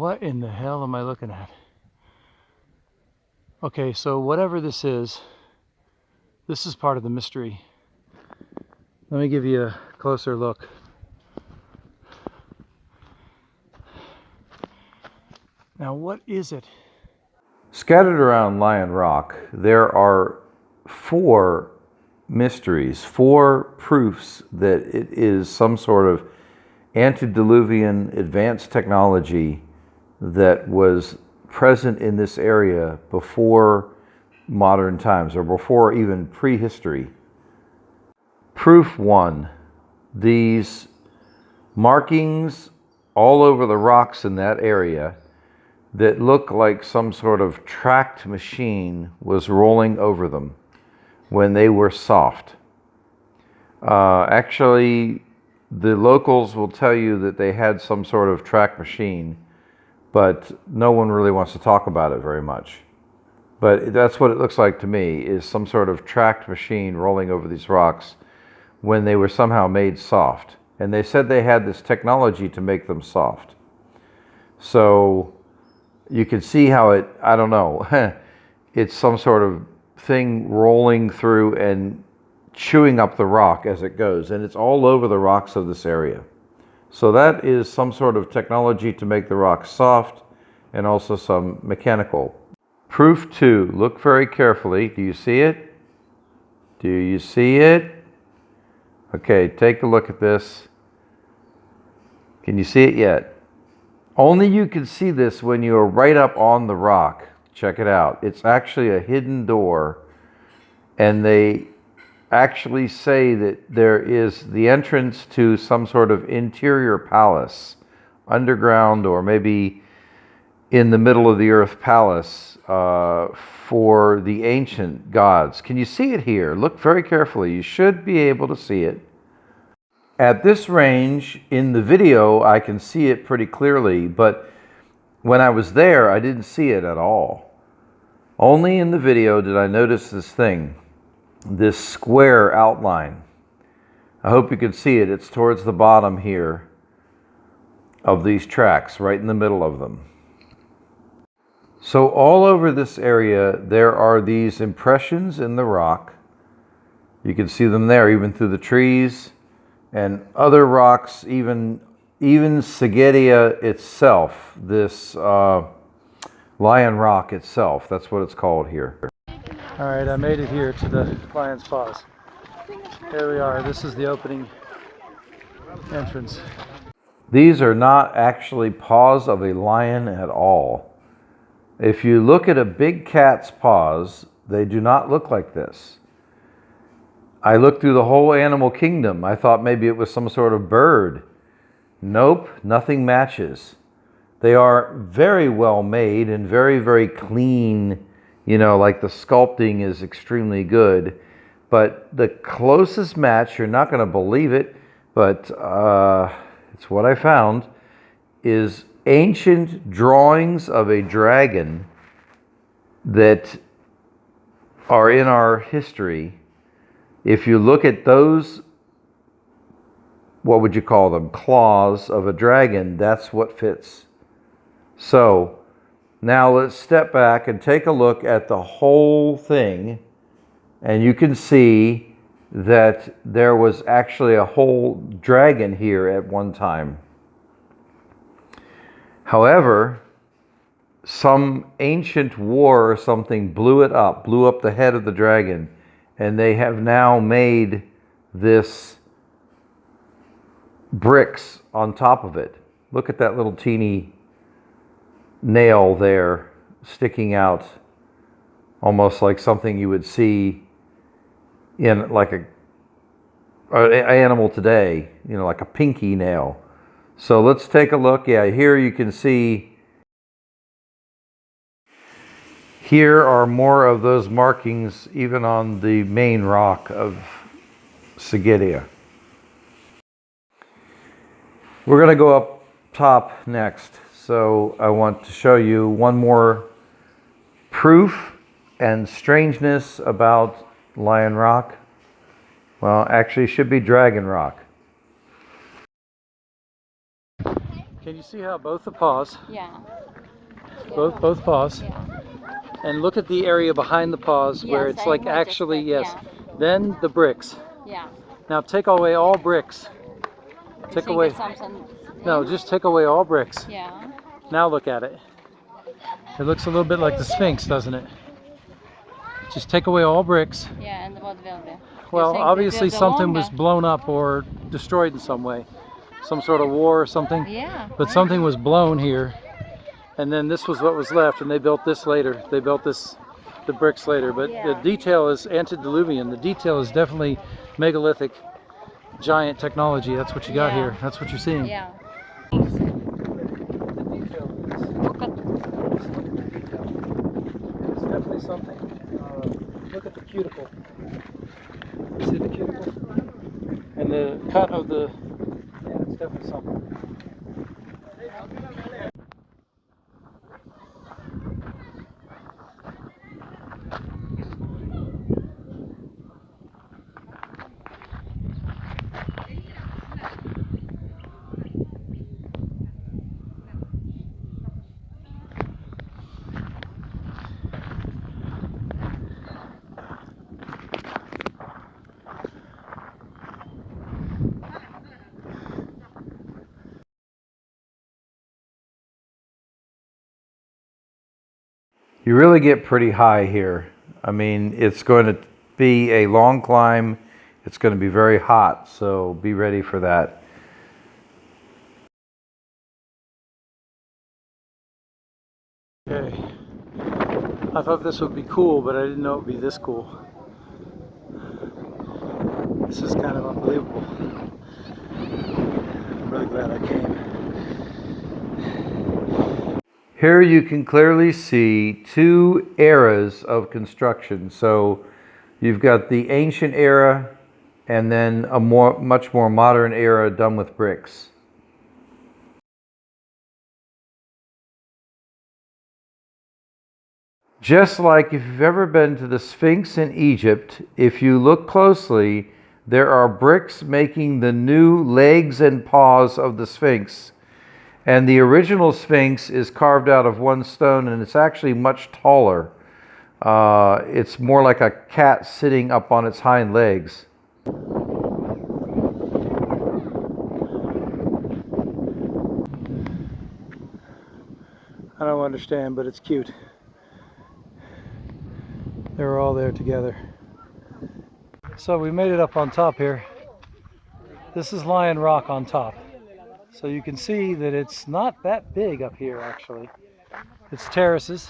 What in the hell am I looking at? Okay, so whatever this is part of the mystery. Let me give you a closer look. Now, what is it? Scattered around Lion Rock, there are 4 mysteries, 4 proofs that it is some sort of antediluvian advanced technology that was present in this area before modern times or before even prehistory. Proof 1, these markings all over the rocks in that area that look like some sort of tracked machine was rolling over them when they were soft. Actually, the locals will tell you that they had some sort of track machine, but no one really wants to talk about it very much. But that's what it looks like to me, is some sort of tracked machine rolling over these rocks when they were somehow made soft. And they said they had this technology to make them soft. So you can see how it, I don't know, it's some sort of thing rolling through and chewing up the rock as it goes. And it's all over the rocks of this area. So that is some sort of technology to make the rocks soft and also some mechanical. Proof 2, look very carefully. Do you see it? Do you see it? Okay, take a look at this. Can you see it yet? Only you can see this when you are right up on the rock. Check it out. It's actually a hidden door, and they actually say that there is the entrance to some sort of interior palace, underground or maybe in the middle of the earth palace for the ancient gods. Can you see it here? Look very carefully. You should be able to see it. At this range, in the video, I can see it pretty clearly, but when I was there, I didn't see it at all. Only in the video did I notice this thing, this square outline. I hope you can see it. It's towards the bottom here of these tracks, right in the middle of them. So all over this area, there are these impressions in the rock. You can see them there, even through the trees. And other rocks, even Siggetia itself, this Lion Rock itself, that's what it's called here. All right, I made it here to the Lion's Paws. Here we are. This is the opening entrance. These are not actually paws of a lion at all. If you look at a big cat's paws, they do not look like this. I looked through the whole animal kingdom. I thought maybe it was some sort of bird. Nope, nothing matches. They are very well made and very, very clean. You know, like the sculpting is extremely good. But the closest match, you're not going to believe it, but it's what I found, is ancient drawings of a dragon that are in our history. If you look at those, what would you call them, claws of a dragon, that's what fits. So now let's step back and take a look at the whole thing, and you can see that there was actually a whole dragon here at one time. However, some ancient war or something blew it up, blew up the head of the dragon, and they have now made this bricks on top of it. Look at that little teeny nail there sticking out, almost like something you would see in like an animal today, you know, like a pinky nail. So let's take a look. Yeah, here you can see, here are more of those markings even on the main rock of Siggetia. We're going to go up top next. So I want to show you one more proof and strangeness about Lion Rock. Well, actually it should be Dragon Rock. Can you see how both the paws? Yeah. Both paws. Yeah. And look at the area behind the paws where Yes, it's I like noticed actually, that, yes. Then the bricks. Yeah. Now take away all bricks. You Take think away. it's something? No, just take away all bricks. Yeah. Now look at it. It looks a little bit like the Sphinx, doesn't it? Just take away all bricks. Yeah, and what will they? Well, obviously something was Lanka? blown up or destroyed in some way. Some sort of war or something. Yeah. But something was blown here. And then this was what was left, and they built this later. They built the bricks later. But the detail is Antediluvian. The detail is definitely megalithic, giant technology. That's what you got here. That's what you're seeing. Yeah. Look at the detail. It's definitely something. Look at the cuticle. See the cuticle? And the cut of the, yeah, it's definitely something. You really get pretty high here. I mean, it's going to be a long climb. It's going to be very hot, so be ready for that. Okay. I thought this would be cool, but I didn't know it would be this cool. This is kind of unbelievable. I'm really glad I came. Here you can clearly see two eras of construction. So you've got the ancient era and then a much more modern era done with bricks. Just like if you've ever been to the Sphinx in Egypt, if you look closely, there are bricks making the new legs and paws of the Sphinx. And the original Sphinx is carved out of one stone, and it's actually much taller. It's more like a cat sitting up on its hind legs. I don't understand, but it's cute. They were all there together. So we made it up on top here. This is Lion Rock on top. So you can see that it's not that big up here, actually. It's terraces.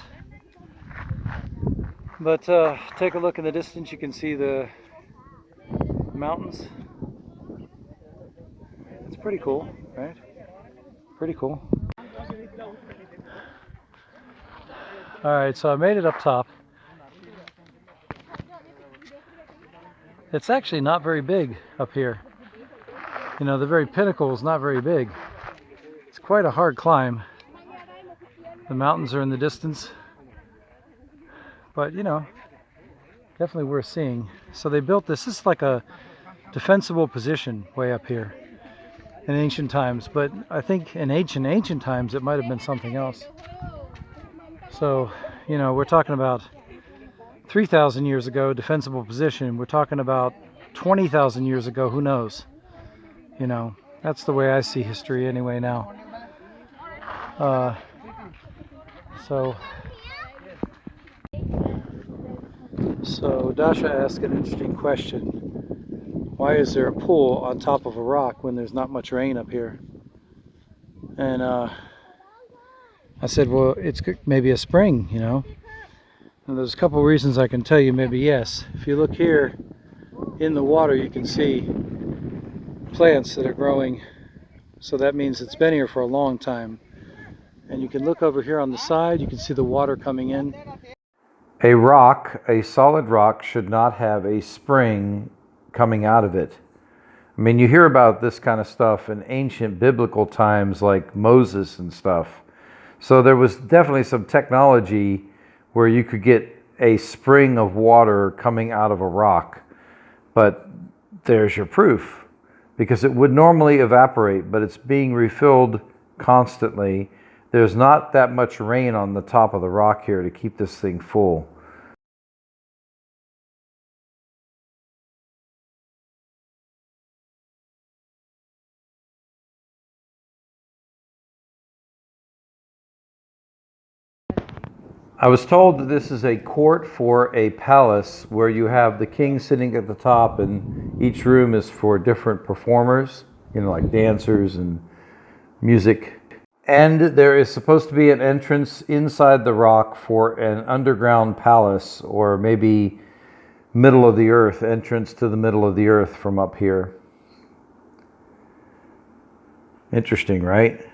But take a look in the distance, you can see the mountains. It's pretty cool, right? Pretty cool. Alright, so I made it up top. It's actually not very big up here. You know, the very pinnacle is not very big. It's quite a hard climb. The mountains are in the distance. But, you know, definitely worth seeing. So they built this. This is like a defensible position way up here in ancient times. But I think in ancient times it might have been something else. So, you know, we're talking about 3,000 years ago, defensible position. We're talking about 20,000 years ago, who knows? You know, that's the way I see history anyway now. So Dasha asked an interesting question. Why is there a pool on top of a rock when there's not much rain up here? And I said, well, it's maybe a spring, you know. And there's a couple reasons I can tell you maybe yes. If you look here in the water, you can see plants that are growing. So that means it's been here for a long time. And you can look over here on the side, you can see the water coming in. A rock, a solid rock, should not have a spring coming out of it. I mean, you hear about this kind of stuff in ancient biblical times like Moses and stuff. So there was definitely some technology where you could get a spring of water coming out of a rock. But there's your proof, because it would normally evaporate, but it's being refilled constantly. There's not that much rain on the top of the rock here to keep this thing full. I was told that this is a court for a palace where you have the king sitting at the top, and each room is for different performers, you know, like dancers and music. And there is supposed to be an entrance inside the rock for an underground palace, or maybe middle of the earth, entrance to the middle of the earth from up here. Interesting, right?